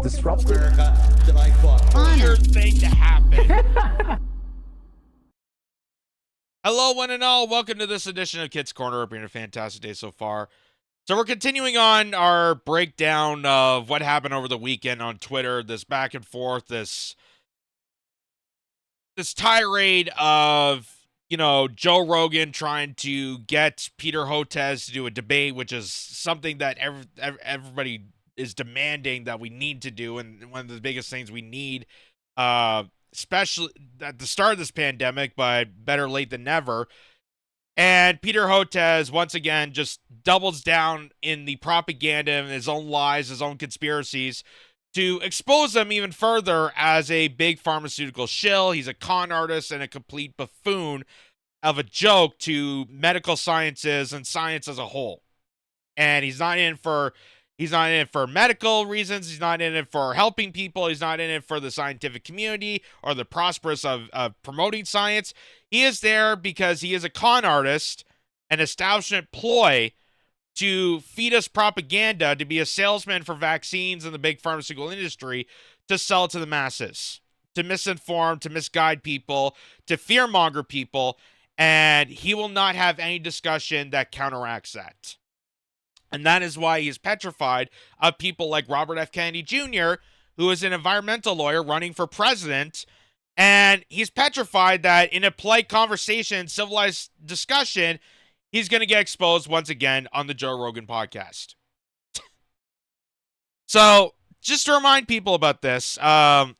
disrupted. America that I thought weird thing to happen. Hello, one and all. Welcome to this edition of Kitz Corner. Hope you're having a fantastic day so far. So we're continuing on our breakdown of what happened over the weekend on Twitter. This back and forth, this tirade of, Joe Rogan trying to get Peter Hotez to do a debate, which is something that everybody is demanding that we need to do, and one of the biggest things we need, especially at the start of this pandemic, but better late than never. And Peter Hotez, once again, just doubles down in the propaganda and his own lies, his own conspiracies, to expose him even further as a big pharmaceutical shill. He's a con artist and a complete buffoon of a joke to medical sciences and science as a whole. And he's not in it for medical reasons. He's not in it for helping people. He's not in it for the scientific community or the prosperous of promoting science. He is there because he is a con artist, an establishment ploy to feed us propaganda, to be a salesman for vaccines and the big pharmaceutical industry, to sell to the masses, to misinform, to misguide people, to fearmonger people, and he will not have any discussion that counteracts that. And that is why he is petrified of people like Robert F. Kennedy Jr., who is an environmental lawyer running for president, and he's petrified that in a polite conversation, civilized discussion, he's going to get exposed once again on the Joe Rogan podcast. So, just to remind people about this, I'm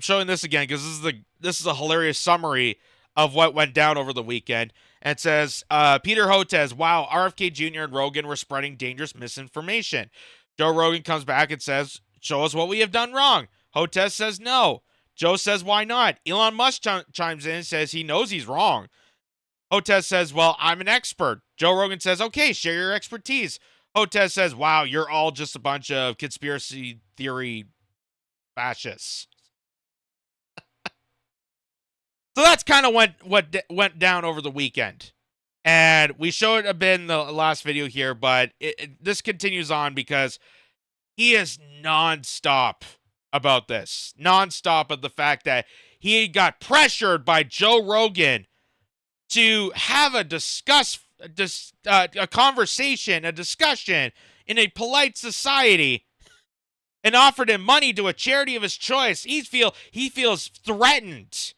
showing this again because this is a hilarious summary of what went down over the weekend. And it says, Peter Hotez, wow, RFK Jr. and Rogan were spreading dangerous misinformation. Joe Rogan comes back and says, show us what we have done wrong. Hotez says no. Joe says, why not? Elon Musk chimes in and says he knows he's wrong. Hotez says, well, I'm an expert. Joe Rogan says, okay, share your expertise. Hotez says, wow, you're all just a bunch of conspiracy theory fascists. So that's kind of what went down over the weekend. And we showed a bit in the last video here, but this continues on because he is nonstop about this. Nonstop of the fact that he got pressured by Joe Rogan to have a conversation, a discussion in a polite society, and offered him money to a charity of his choice. He feels threatened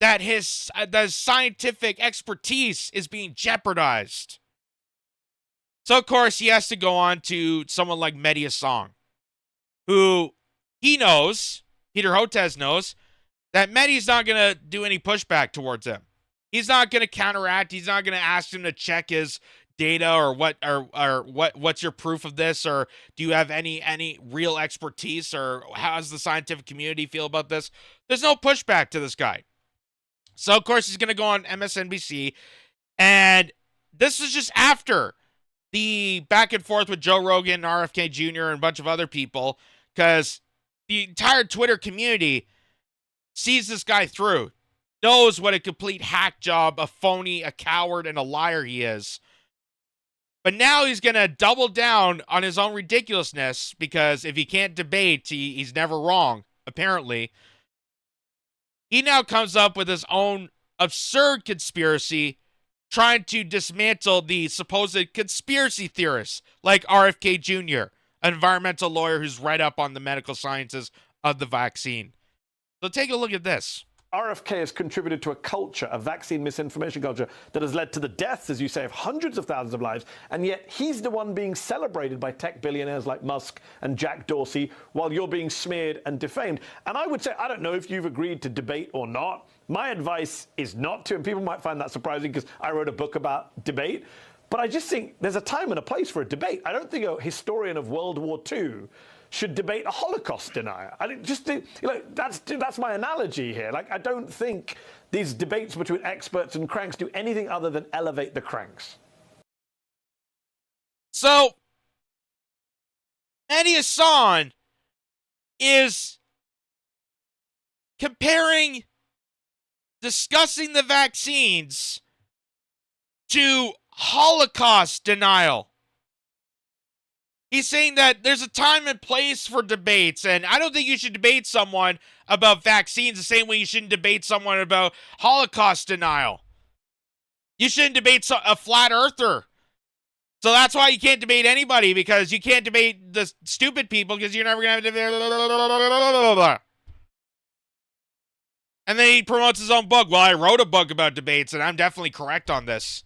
that his scientific expertise is being jeopardized. So, of course, he has to go on to someone like Mehdi Hasan, who he knows, Peter Hotez knows, that Mehdi's not going to do any pushback towards him. He's not going to counteract. He's not going to ask him to check his data or what's your proof of this, or do you have any real expertise, or how does the scientific community feel about this? There's no pushback to this guy. So, of course, he's going to go on MSNBC, and this is just after the back and forth with Joe Rogan, RFK Jr., and a bunch of other people, because the entire Twitter community sees this guy through, knows what a complete hack job, a phony, a coward, and a liar he is. But now he's going to double down on his own ridiculousness, because if he can't debate, he's never wrong, apparently. He now comes up with his own absurd conspiracy, trying to dismantle the supposed conspiracy theorists like RFK Jr., an environmental lawyer who's right up on the medical sciences of the vaccine. So take a look at this. RFK has contributed to a culture, a vaccine misinformation culture, that has led to the deaths, as you say, of hundreds of thousands of lives, and yet he's the one being celebrated by tech billionaires like Musk and Jack Dorsey, while you're being smeared and defamed. And I would say, I don't know if you've agreed to debate or not. My advice is not to, and people might find that surprising because I wrote a book about debate. But I just think there's a time and a place for a debate. I don't think a historian of World War II should debate a Holocaust denier. I just, that's my analogy here. Like, I don't think these debates between experts and cranks do anything other than elevate the cranks. So, Mehdi Hasan is comparing discussing the vaccines to Holocaust denial. He's saying that there's a time and place for debates, and I don't think you should debate someone about vaccines the same way you shouldn't debate someone about Holocaust denial. You shouldn't debate a flat earther. So that's why you can't debate anybody, because you can't debate the stupid people because you're never going to have to. And then he promotes his own book. Well, I wrote a book about debates, and I'm definitely correct on this.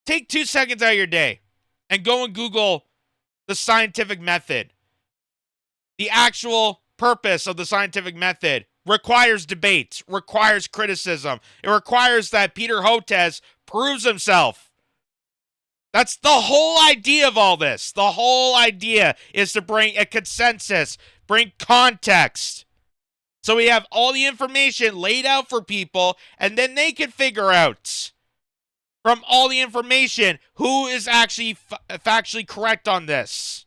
Take 2 seconds out of your day and go and Google the scientific method. The actual purpose of the scientific method requires debate, requires criticism. It requires that Peter Hotez proves himself. That's the whole idea of all this. The whole idea is to bring a consensus, bring context. So we have all the information laid out for people, and then they can figure out from all the information who is actually factually correct on this.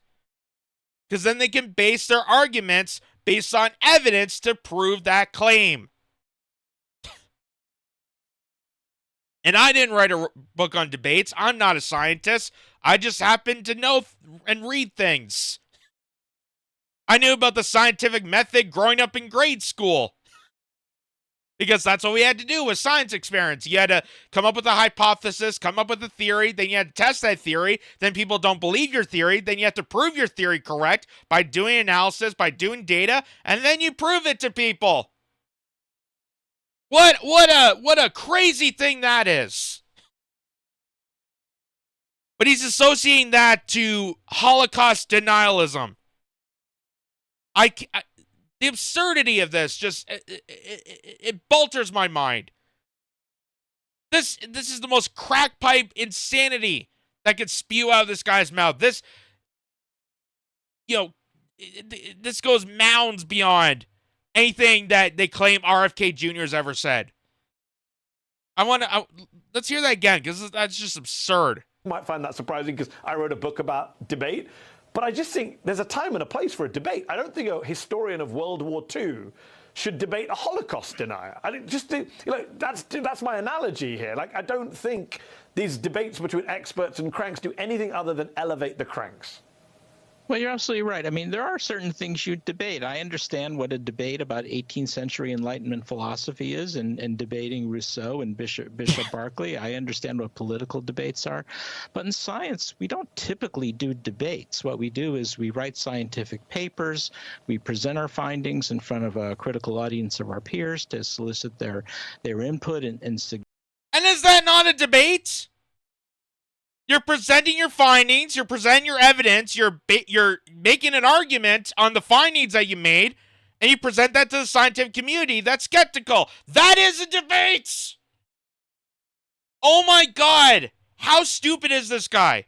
Because then they can base their arguments based on evidence to prove that claim. And I didn't write a book on debates. I'm not a scientist. I just happen to know and read things. I knew about the scientific method growing up in grade school. Because that's what we had to do with science experiments. You had to come up with a hypothesis, come up with a theory, then you had to test that theory, then people don't believe your theory, then you have to prove your theory correct by doing analysis, by doing data, and then you prove it to people. What a crazy thing that is. But he's associating that to Holocaust denialism. The absurdity of this just, it bolters my mind. This is the most crack pipe insanity that could spew out of this guy's mouth. This goes mounds beyond anything that they claim RFK Jr. has ever said. Let's hear that again, because that's just absurd. You might find that surprising because I wrote a book about debate. But I just think there's a time and a place for a debate. I don't think a historian of World War II should debate a Holocaust denier. That's my analogy here. Like, I don't think these debates between experts and cranks do anything other than elevate the cranks. Well, you're absolutely right. I mean, there are certain things you debate. I understand what a debate about 18th century Enlightenment philosophy is, and debating Rousseau and Bishop Berkeley. I understand what political debates are. But in science, we don't typically do debates. What we do is we write scientific papers. We present our findings in front of a critical audience of our peers to solicit their input and And is that not a debate? You're presenting your findings, you're presenting your evidence, you're making an argument on the findings that you made, and you present that to the scientific community that's skeptical. That is a debate! Oh my God! How stupid is this guy?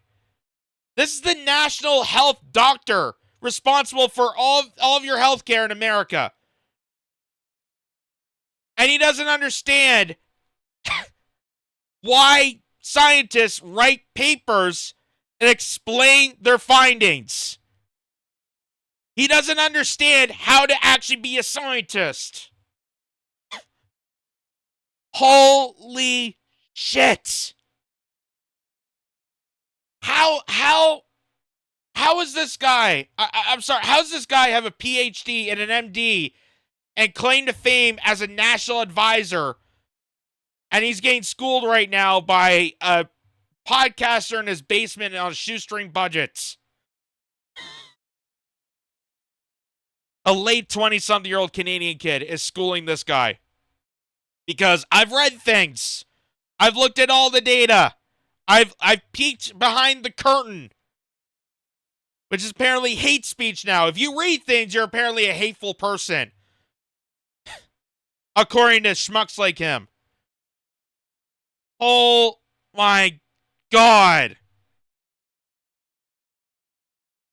This is the national health doctor responsible for all of your health care in America. And he doesn't understand why scientists write papers and explain their findings. He doesn't understand how to actually be a scientist. Holy shit. How is this guy, I'm sorry, how does this guy have a PhD and an MD and claim to fame as a national advisor, and he's getting schooled right now by a podcaster in his basement on a shoestring budget? A late 20-something-year-old Canadian kid is schooling this guy. Because I've read things. I've looked at all the data. I've peeked behind the curtain. Which is apparently hate speech now. If you read things, you're apparently a hateful person. According to schmucks like him. Oh my God.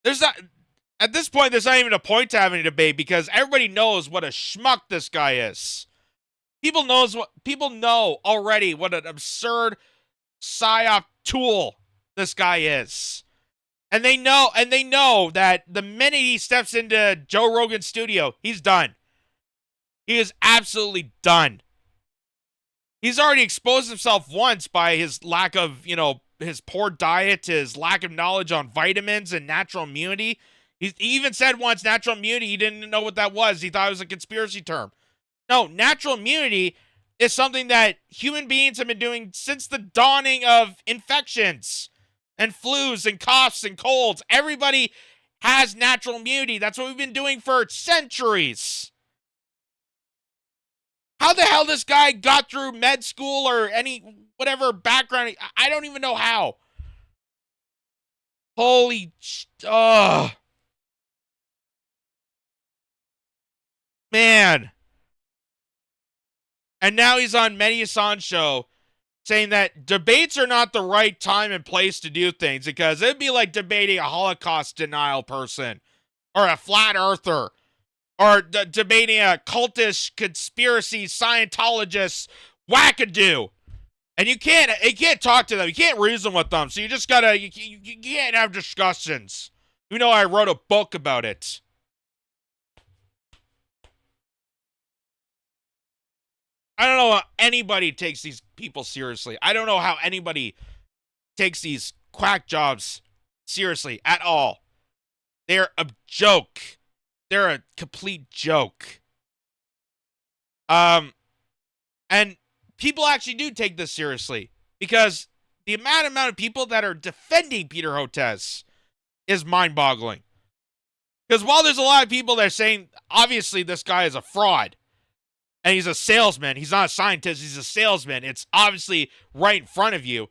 At this point, there's not even a point to having a debate because everybody knows what a schmuck this guy is. People know already what an absurd psyop tool this guy is. And they know that the minute he steps into Joe Rogan's studio, he's done. He is absolutely done. He's already exposed himself once by his lack of, his poor diet, his lack of knowledge on vitamins and natural immunity. He even said once natural immunity, he didn't know what that was. He thought it was a conspiracy term. No, natural immunity is something that human beings have been doing since the dawning of infections and flus and coughs and colds. Everybody has natural immunity. That's what we've been doing for centuries. How the hell this guy got through med school or any whatever background, I don't even know how. Holy, man. And now he's on Mehdi Hasan's show saying that debates are not the right time and place to do things because it'd be like debating a Holocaust denial person or a flat earther or debating a cultish conspiracy Scientologist wackadoo. And you can't talk to them. You can't reason with them. So you just gotta, you can't have discussions. You know, I wrote a book about it. I don't know how anybody takes these people seriously. I don't know how anybody takes these quack jobs seriously at all. They're a joke. They're a complete joke. And people actually do take this seriously because the amount of people that are defending Peter Hotez is mind-boggling. Because while there's a lot of people that are saying, obviously this guy is a fraud, and he's a salesman. He's not a scientist. He's a salesman. It's obviously right in front of you.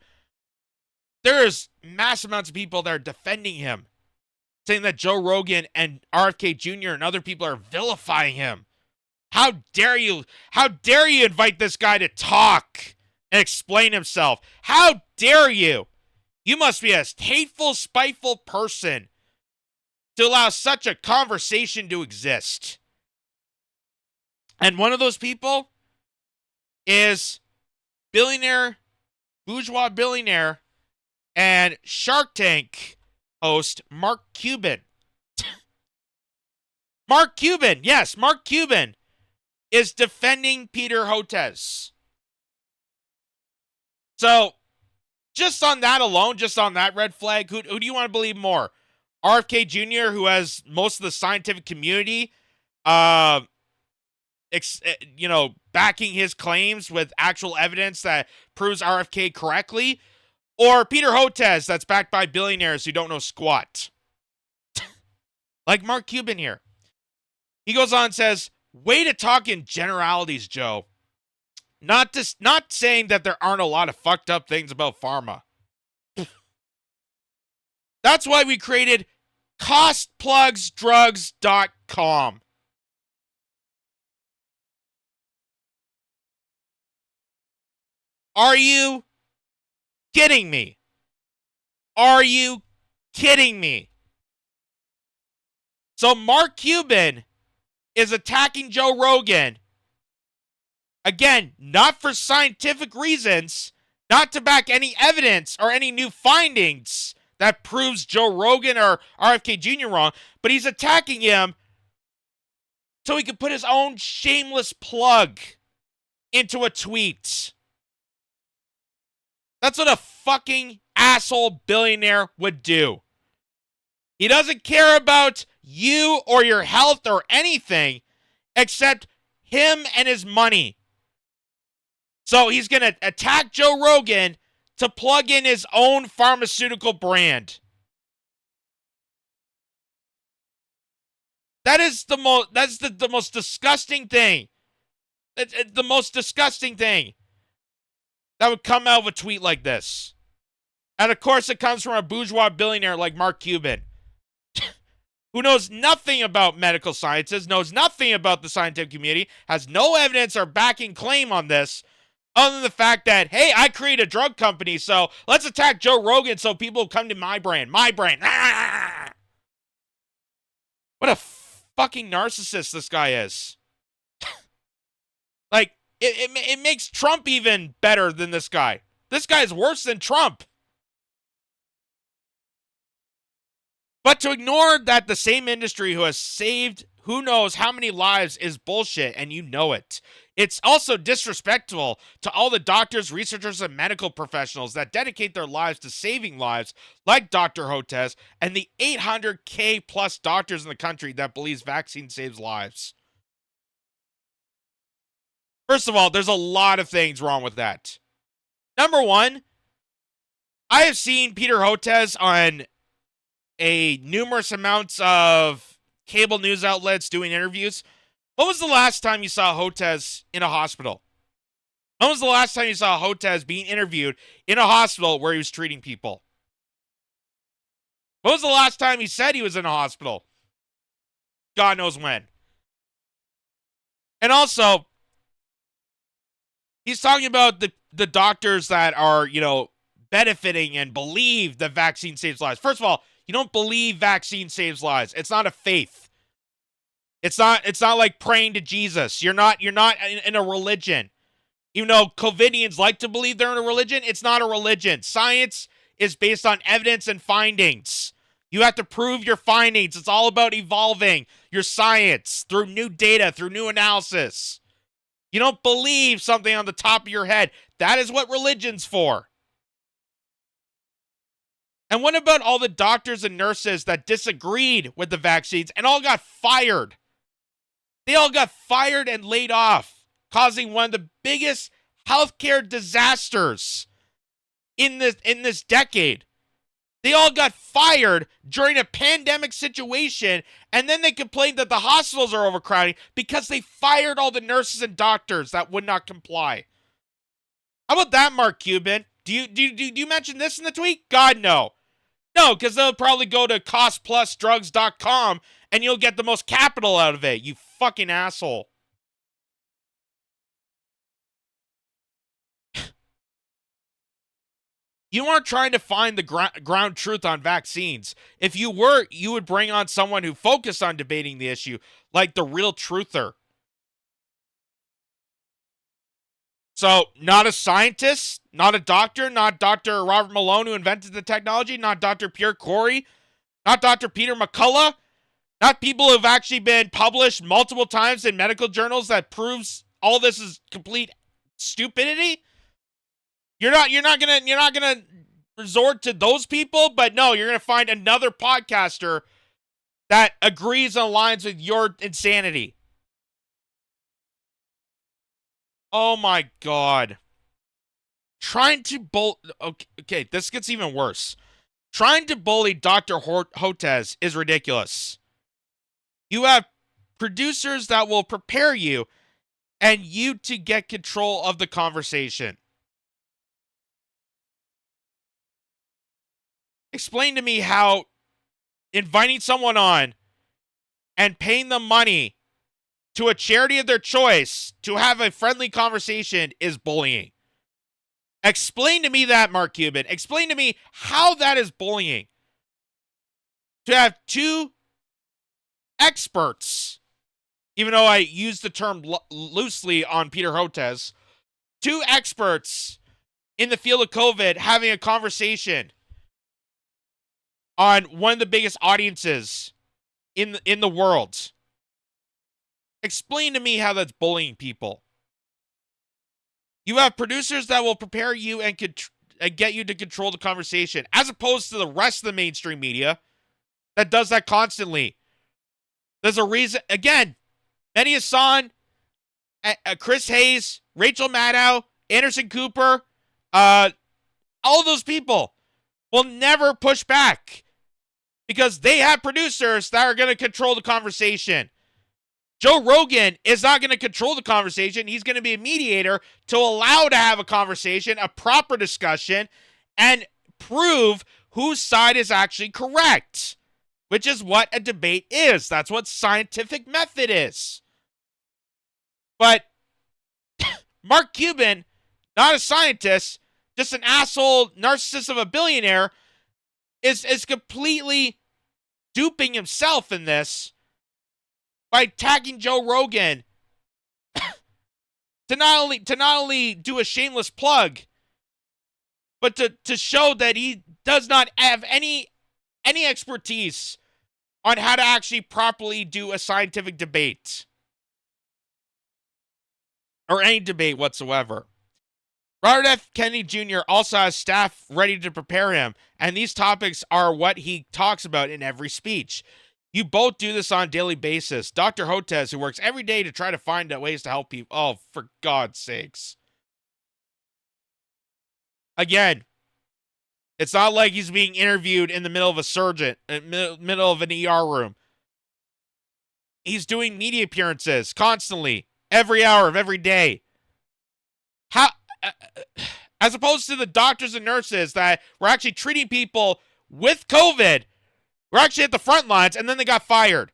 There's mass amounts of people that are defending him, saying that Joe Rogan and RFK Jr. and other people are vilifying him. How dare you? How dare you invite this guy to talk and explain himself? How dare you? You must be a hateful, spiteful person to allow such a conversation to exist. And one of those people is bourgeois billionaire, and Shark Tank host Mark Cuban. Mark Cuban, yes, Mark Cuban is defending Peter Hotez. So, just on that alone, just on that red flag, who do you want to believe more? RFK Jr., who has most of the scientific community, backing his claims with actual evidence that proves RFK correctly, or Peter Hotez that's backed by billionaires who don't know squat. Like Mark Cuban here. He goes on and says, way to talk in generalities, Joe. Not saying that there aren't a lot of fucked up things about pharma. That's why we created costplugsdrugs.com. Are you kidding me? Are you kidding me? So Mark Cuban is attacking Joe Rogan. Again, not for scientific reasons, not to back any evidence or any new findings that proves Joe Rogan or RFK Jr. wrong, but he's attacking him so he can put his own shameless plug into a tweet. That's what a fucking asshole billionaire would do. He doesn't care about you or your health or anything except him and his money. So he's going to attack Joe Rogan to plug in his own pharmaceutical brand. That's the most disgusting thing. The most disgusting thing that would come out of a tweet like this. And of course it comes from a bourgeois billionaire like Mark Cuban, who knows nothing about medical sciences, knows nothing about the scientific community, has no evidence or backing claim on this, other than the fact that, hey, I create a drug company, so let's attack Joe Rogan so people come to my brand. My brand. Ah! What a fucking narcissist this guy is. Like, it makes Trump even better than this guy. This guy is worse than Trump. But to ignore that the same industry who has saved who knows how many lives is bullshit, and you know it. It's also disrespectful to all the doctors, researchers, and medical professionals that dedicate their lives to saving lives, like Dr. Hotez and the 800K plus doctors in the country that believes vaccine saves lives. First of all, there's a lot of things wrong with that. Number one, I have seen Peter Hotez on numerous amounts of cable news outlets doing interviews. When was the last time you saw Hotez in a hospital? When was the last time you saw Hotez being interviewed in a hospital where he was treating people? When was the last time he said he was in a hospital? God knows when. And also, he's talking about the doctors that are, benefiting and believe that vaccine saves lives. First of all, you don't believe vaccine saves lives. It's not a faith. It's not like praying to Jesus. You're not in a religion. Even though COVIDians like to believe they're in a religion, it's not a religion. Science is based on evidence and findings. You have to prove your findings. It's all about evolving your science through new data, through new analysis. You don't believe something on the top of your head. That is what religion's for. And what about all the doctors and nurses that disagreed with the vaccines and all got fired? They all got fired and laid off, causing one of the biggest healthcare disasters in this decade. They all got fired during a pandemic situation, and then they complained that the hospitals are overcrowding because they fired all the nurses and doctors that would not comply. How about that, Mark Cuban? Do you mention this in the tweet? God, no. No, because they'll probably go to costplusdrugs.com and you'll get the most capital out of it, you fucking asshole. You aren't trying to find the ground truth on vaccines. If you were, you would bring on someone who focused on debating the issue, like the real truther. So, not a scientist, not a doctor, not Dr. Robert Malone who invented the technology, not Dr. Pierre Corey, not Dr. Peter McCullough, not people who've actually been published multiple times in medical journals that proves all this is complete stupidity. You're not gonna resort to those people, but no, you're gonna find another podcaster that agrees and aligns with your insanity. Oh my God. Trying to okay, this gets even worse. Trying to bully Dr. Hotez is ridiculous. You have producers that will prepare you and you to get control of the conversation. Explain to me how inviting someone on and paying them money to a charity of their choice to have a friendly conversation is bullying. Explain to me that, Mark Cuban. Explain to me how that is bullying. To have two experts, even though I use the term loosely on Peter Hotez, two experts in the field of COVID having a conversation on one of the biggest audiences in the world. Explain to me how that's bullying people. You have producers that will prepare you and get you to control the conversation, as opposed to the rest of the mainstream media that does that constantly. There's a reason. Again, Mehdi Hassan, Chris Hayes, Rachel Maddow, Anderson Cooper, all those people will never push back because they have producers that are going to control the conversation. Joe Rogan is not going to control the conversation. He's going to be a mediator to allow to have a conversation, a proper discussion, and prove whose side is actually correct, which is what a debate is. That's what scientific method is. But Mark Cuban, not a scientist, just an asshole narcissist of a billionaire, is completely duping himself in this by tagging Joe Rogan to not only do a shameless plug, but to show that he does not have any expertise on how to actually properly do a scientific debate. or any debate whatsoever. Robert F. Kennedy Jr. also has staff ready to prepare him, and these topics are what he talks about in every speech. You both do this on a daily basis. Dr. Hotez, who works every day to try to find ways to help people. Oh, for God's sakes. Again, it's not like he's being interviewed in the middle of a surgeon, middle of an ER room. He's doing media appearances constantly, every hour of every day. How, as opposed to the doctors and nurses that were actually treating people with COVID, were actually at the front lines, and then they got fired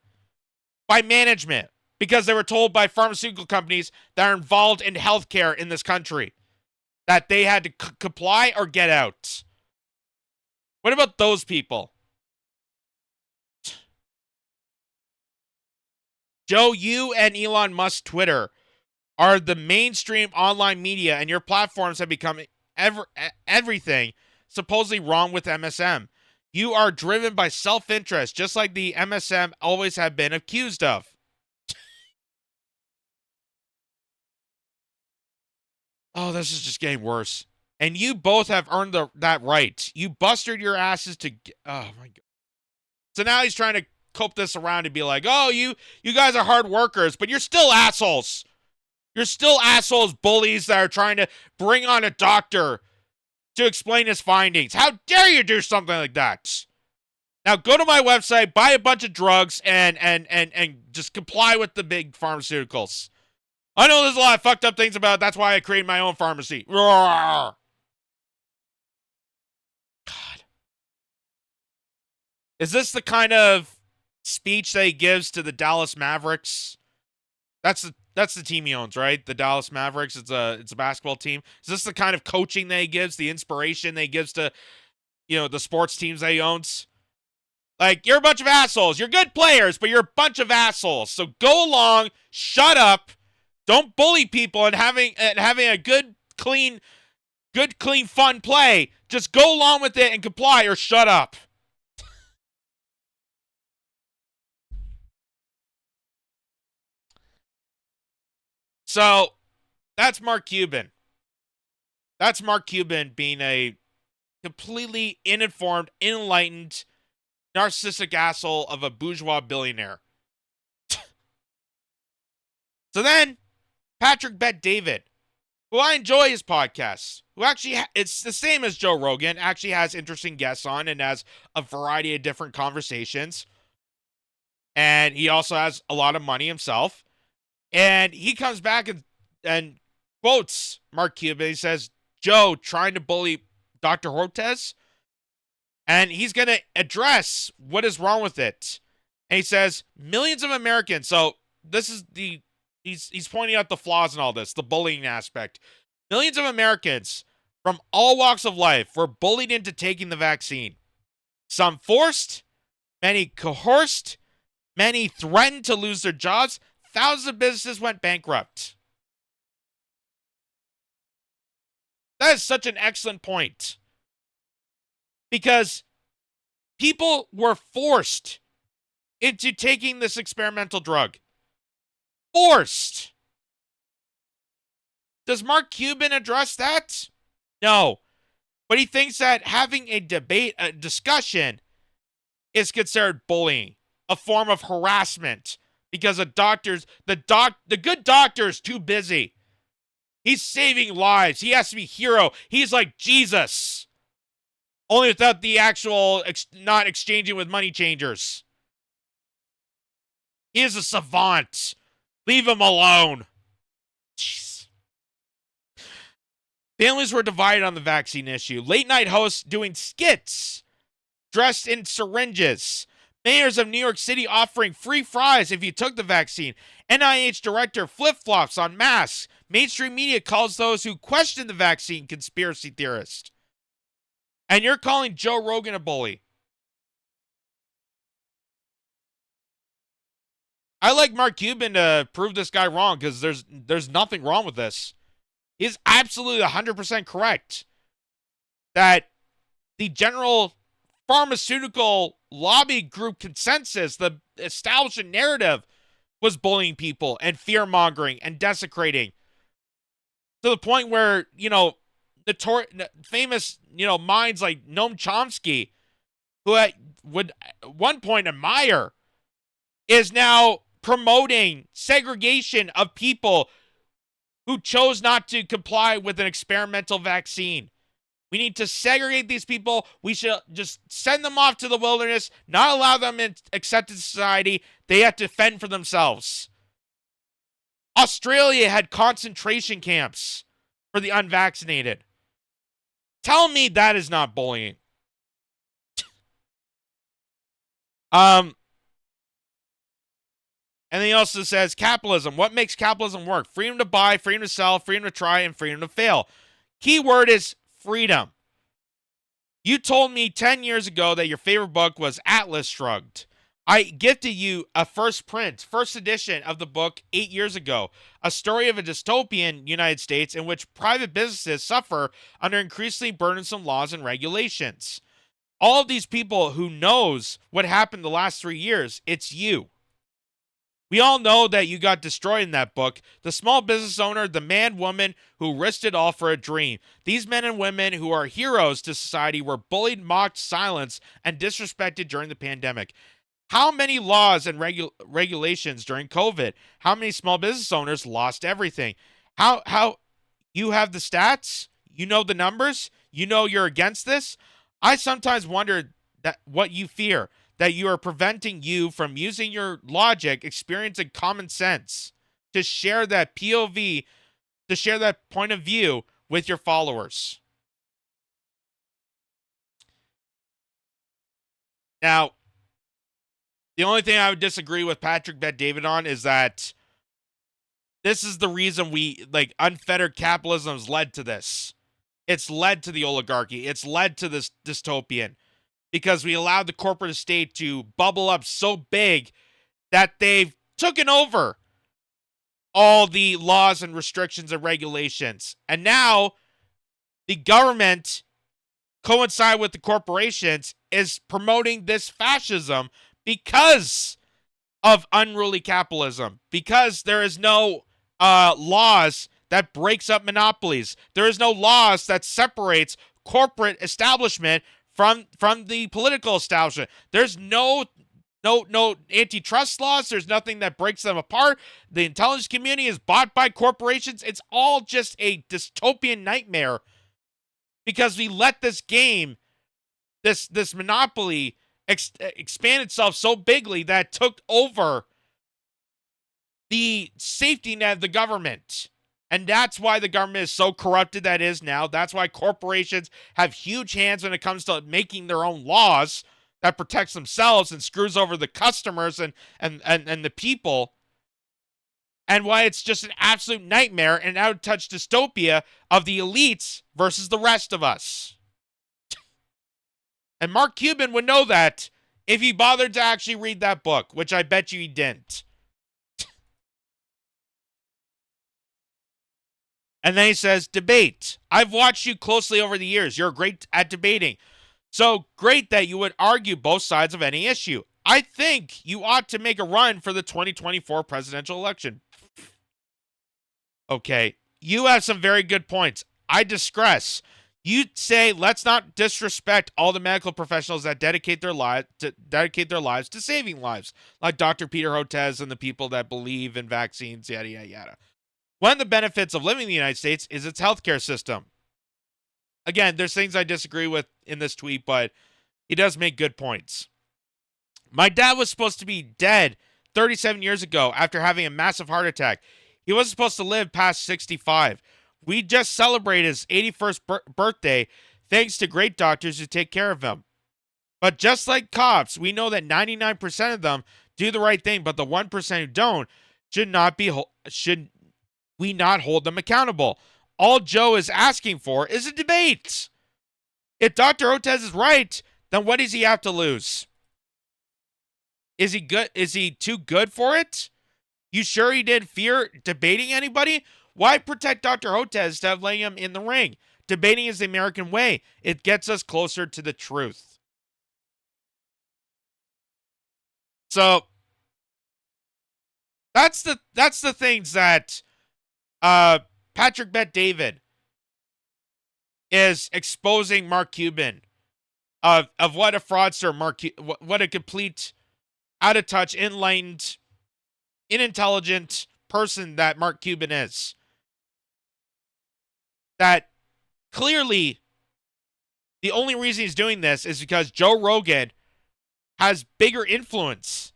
by management because they were told by pharmaceutical companies that are involved in healthcare in this country that they had to comply or get out. What about those people? Joe, you and Elon Musk's Twitter are the mainstream online media, and your platforms have become everything supposedly wrong with MSM. You are driven by self-interest, just like the MSM always have been accused of. Oh, this is just getting worse. And you both have earned that right. You busted your asses to... Oh, my God. So now he's trying to cope this around and be like, oh, you guys are hard workers, but you're still assholes. You're still assholes, bullies that are trying to bring on a doctor to explain his findings. How dare you do something like that? Now go to my website, buy a bunch of drugs, and just comply with the big pharmaceuticals. I know there's a lot of fucked up things about it. That's why I created my own pharmacy. Roar. God. Is this the kind of speech that he gives to the Dallas Mavericks? That's the team he owns, right? The Dallas Mavericks. It's a basketball team. Is this the kind of coaching that he gives, the inspiration that he gives to, the sports teams that he owns? Like, you're a bunch of assholes. You're good players, but you're a bunch of assholes. So go along, shut up, don't bully people, and having a good, clean, fun play. Just go along with it and comply, or shut up. So, that's Mark Cuban. That's Mark Cuban being a completely uninformed, enlightened, narcissistic asshole of a bourgeois billionaire. So then, Patrick Bet-David, who I enjoy his podcasts, who actually, it's the same as Joe Rogan, actually has interesting guests on and has a variety of different conversations. And he also has a lot of money himself. And he comes back and quotes Mark Cuban. He says, Joe trying to bully Dr. Hotez. And he's going to address what is wrong with it. And he says, millions of Americans. So this is he's pointing out the flaws in all this, the bullying aspect. Millions of Americans from all walks of life were bullied into taking the vaccine. Some forced, many coerced, many threatened to lose their jobs. Thousands of businesses went bankrupt. That is such an excellent point. Because people were forced into taking this experimental drug. Forced. Does Mark Cuban address that? No. But he thinks that having a debate, a discussion, is considered bullying, a form of harassment. Because the good doctor is too busy. He's saving lives. He has to be a hero. He's like Jesus. Only without the actual, not exchanging with money changers. He is a savant. Leave him alone. Jeez. Families were divided on the vaccine issue. Late night hosts doing skits dressed in syringes. Mayors of New York City offering free fries if you took the vaccine. NIH director flip-flops on masks. Mainstream media calls those who question the vaccine conspiracy theorists. And you're calling Joe Rogan a bully. I like Mark Cuban to prove this guy wrong because there's nothing wrong with this. He's absolutely 100% correct that the general pharmaceutical lobby group consensus, the establishment narrative, was bullying people and fear-mongering and desecrating to the point where, famous, minds like Noam Chomsky, who I would at one point admire, is now promoting segregation of people who chose not to comply with an experimental vaccine. We need to segregate these people. We should just send them off to the wilderness, not allow them in accepted society. They have to fend for themselves. Australia had concentration camps for the unvaccinated. Tell me that is not bullying. And then he also says, capitalism. What makes capitalism work? Freedom to buy, freedom to sell, freedom to try, and freedom to fail. Key word is freedom. You told me 10 years ago that your favorite book was Atlas Shrugged. I gifted you a first edition of the book 8 years ago, a story of a dystopian United States in which private businesses suffer under increasingly burdensome laws and regulations. All of these people who knows what happened the last 3 years, it's you. We all know that you got destroyed in that book. The small business owner, the man, woman who risked it all for a dream. These men and women who are heroes to society were bullied, mocked, silenced, and disrespected during the pandemic. How many laws and regulations during COVID? How many small business owners lost everything? How you have the stats? You know the numbers? You know you're against this? I sometimes wonder that what you fear, that you are preventing you from using your logic, experience, and common sense to share that POV, to share that point of view with your followers. Now, the only thing I would disagree with Patrick Bet-David on is that this is the reason unfettered capitalism has led to this. It's led to the oligarchy. It's led to this dystopian. Because we allowed the corporate estate to bubble up so big that they've taken over all the laws and restrictions and regulations. And now the government, coincide with the corporations, is promoting this fascism because of unruly capitalism. Because there is no laws that breaks up monopolies. There is no laws that separates corporate establishment from the political establishment. There's no antitrust laws. There's nothing that breaks them apart. The intelligence community is bought by corporations. It's all just a dystopian nightmare because we let this game, this monopoly expand itself so bigly that it took over the safety net of the government. And that's why the government is so corrupted that it is now. That's why corporations have huge hands when it comes to making their own laws that protects themselves and screws over the customers and the people. And why it's just an absolute nightmare and out-of-touch dystopia of the elites versus the rest of us. And Mark Cuban would know that if he bothered to actually read that book, which I bet you he didn't. And then he says, debate. I've watched you closely over the years. You're great at debating. So great that you would argue both sides of any issue. I think you ought to make a run for the 2024 presidential election. Okay, you have some very good points. I digress. You say, let's not disrespect all the medical professionals that dedicate their lives to saving lives, like Dr. Peter Hotez and the people that believe in vaccines, yada, yada, yada. One of the benefits of living in the United States is its healthcare system. Again, there's things I disagree with in this tweet, but he does make good points. My dad was supposed to be dead 37 years ago after having a massive heart attack. He wasn't supposed to live past 65. We just celebrated his 81st birthday thanks to great doctors who take care of him. But just like cops, we know that 99% of them do the right thing, but the 1% who don't should we not hold them accountable. All Joe is asking for is a debate. If Dr. Hotez is right, then what does he have to lose? Is he good? Is he too good for it? You sure he didn't fear debating anybody? Why protect Dr. Hotez instead of letting him in the ring? Debating is the American way. It gets us closer to the truth. So that's the things that Patrick Bet-David is exposing Mark Cuban of what a fraudster what a complete, out of touch, enlightened, unintelligent person that Mark Cuban is. That clearly the only reason he's doing this is because Joe Rogan has bigger influence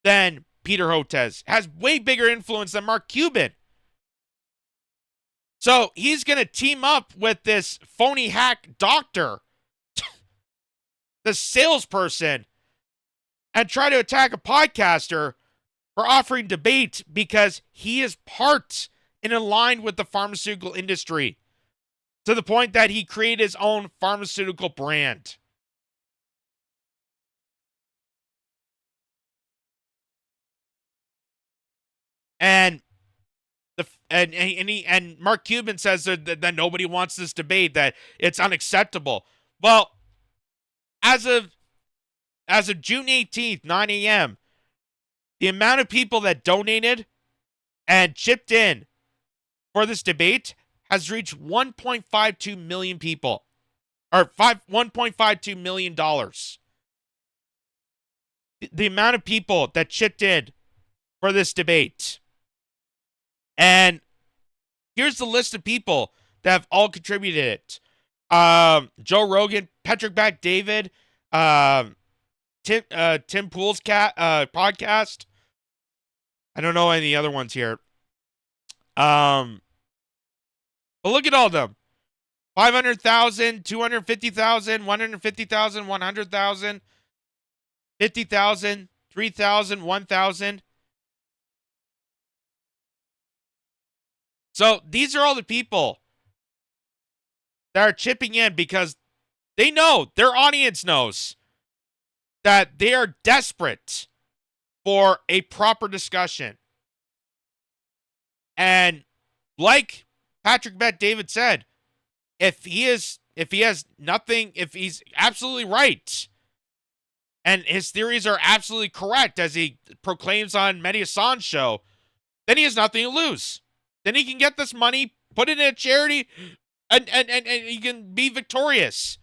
than Peter Hotez, has way bigger influence than Mark Cuban. So he's going to team up with this phony hack doctor, the salesperson, and try to attack a podcaster for offering debate because he is part and aligned with the pharmaceutical industry to the point that he created his own pharmaceutical brand. And Mark Cuban says that nobody wants this debate, that it's unacceptable. Well, as of June 18th, 9 a.m., the amount of people that donated and chipped in for this debate has reached 1.52 million people, or $1.52 million. The amount of people that chipped in for this debate. And here's the list of people that have all contributed it. Joe Rogan, Patrick Bet-David, Tim Pool's podcast. I don't know any of the other ones here. But look at all of them. 500,000, 250,000, 150,000, 100,000, 50,000, 3,000, 1,000. So these are all the people that are chipping in because they know, their audience knows, that they are desperate for a proper discussion. And like Patrick Bet-David said, if he's absolutely right, and his theories are absolutely correct, as he proclaims on Mehdi Hassan's show, then he has nothing to lose. Then he can get this money, put it in a charity, and he can be victorious.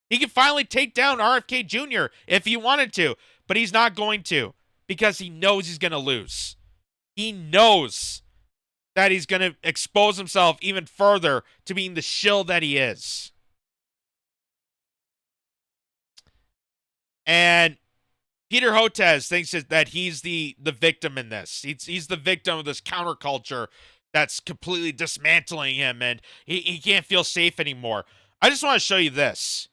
He can finally take down RFK Jr. if he wanted to, but he's not going to because he knows he's going to lose. He knows that he's going to expose himself even further to being the shill that he is. And Peter Hotez thinks that he's the victim in this. He's the victim of this counterculture that's completely dismantling him, and he can't feel safe anymore. I just want to show you this,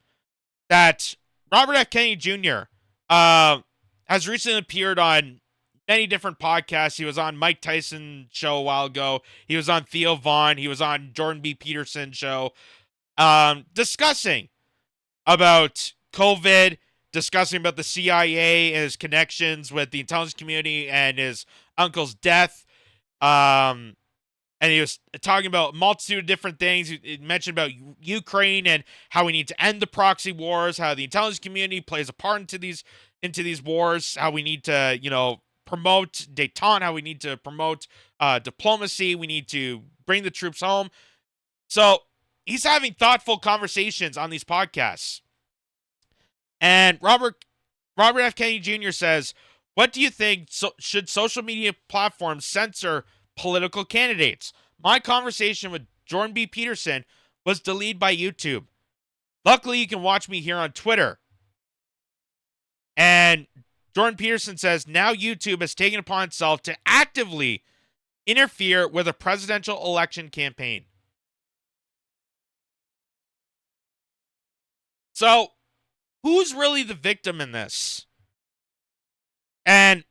that Robert F. Kennedy Jr. Has recently appeared on many different podcasts. He was on Mike Tyson's show a while ago. He was on Theo Vaughn. He was on Jordan B. Peterson's show, discussing about COVID, discussing about the CIA and his connections with the intelligence community and his uncle's death. And he was talking about a multitude of different things. He mentioned about Ukraine and how we need to end the proxy wars, how the intelligence community plays a part into these wars, how we need to, promote détente, how we need to promote diplomacy, we need to bring the troops home. So he's having thoughtful conversations on these podcasts. And Robert F. Kennedy Jr. says, "What do you think? Should social media platforms censor political candidates? My conversation with Jordan B. Peterson was deleted by YouTube. Luckily, you can watch me here on Twitter." And Jordan Peterson says, now YouTube has taken upon itself to actively interfere with a presidential election campaign. So, who's really the victim in this? And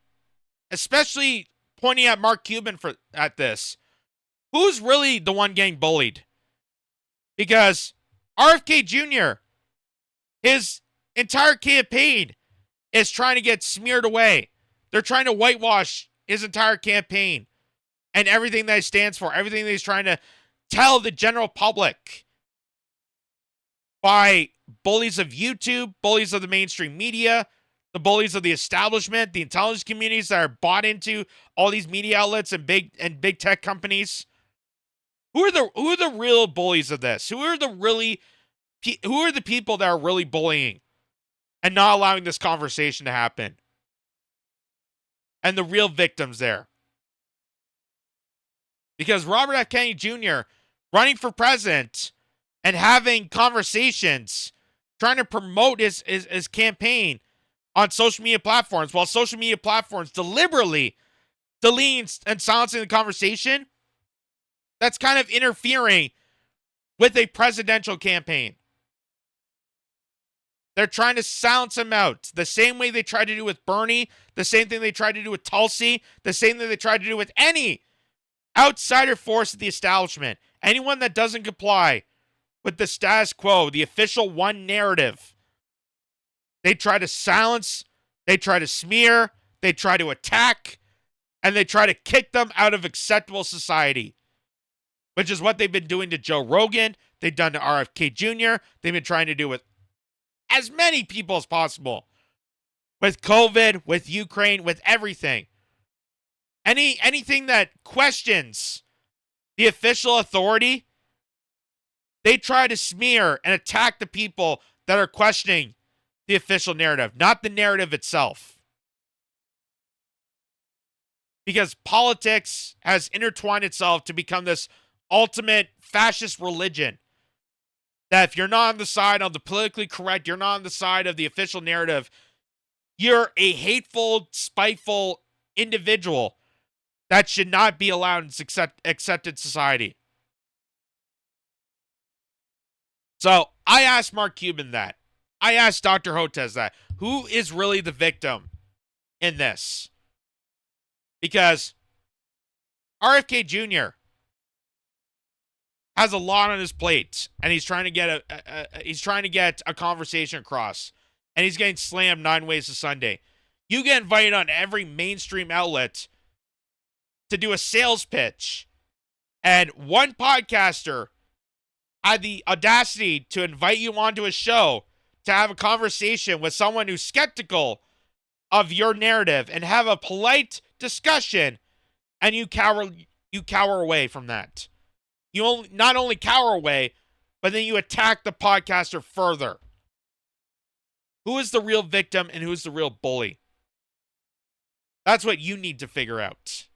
especially pointing at Mark Cuban at this, who's really the one getting bullied? Because RFK Jr., his entire campaign is trying to get smeared away. They're trying to whitewash his entire campaign and everything that he stands for, everything that he's trying to tell the general public by bullies of YouTube, bullies of the mainstream media, the bullies of the establishment, the intelligence communities that are bought into all these media outlets and big tech companies. Who are the real bullies of this? Who are the people that are really bullying and not allowing this conversation to happen? And the real victims there. Because Robert F. Kennedy Jr. running for president and having conversations, trying to promote his campaign on social media platforms, while social media platforms deliberately deleting and silencing the conversation, that's kind of interfering with a presidential campaign. They're trying to silence him out. The same way they tried to do with Bernie, the same thing they tried to do with Tulsi, the same thing they tried to do with any outsider force of the establishment. Anyone that doesn't comply with the status quo, the official one narrative. They try to silence, they try to smear, they try to attack, and they try to kick them out of acceptable society. Which is what they've been doing to Joe Rogan. They've done to RFK Jr. They've been trying to do with as many people as possible. With COVID, with Ukraine, with everything. Anything that questions the official authority, they try to smear and attack the people that are questioning the official narrative, not the narrative itself. Because politics has intertwined itself to become this ultimate fascist religion. That if you're not on the side of the politically correct, you're not on the side of the official narrative, you're a hateful, spiteful individual that should not be allowed in accepted society. So I asked Mark Cuban that. I asked Dr. Hotez that. Who is really the victim in this? Because RFK Jr. has a lot on his plate, and he's trying to get a conversation across, and he's getting slammed 9 ways to Sunday. You get invited on every mainstream outlet to do a sales pitch, and one podcaster had the audacity to invite you onto a show to have a conversation with someone who's skeptical of your narrative and have a polite discussion, and you cower away from that. You not only cower away, but then you attack the podcaster further. Who is the real victim and who is the real bully? That's what you need to figure out.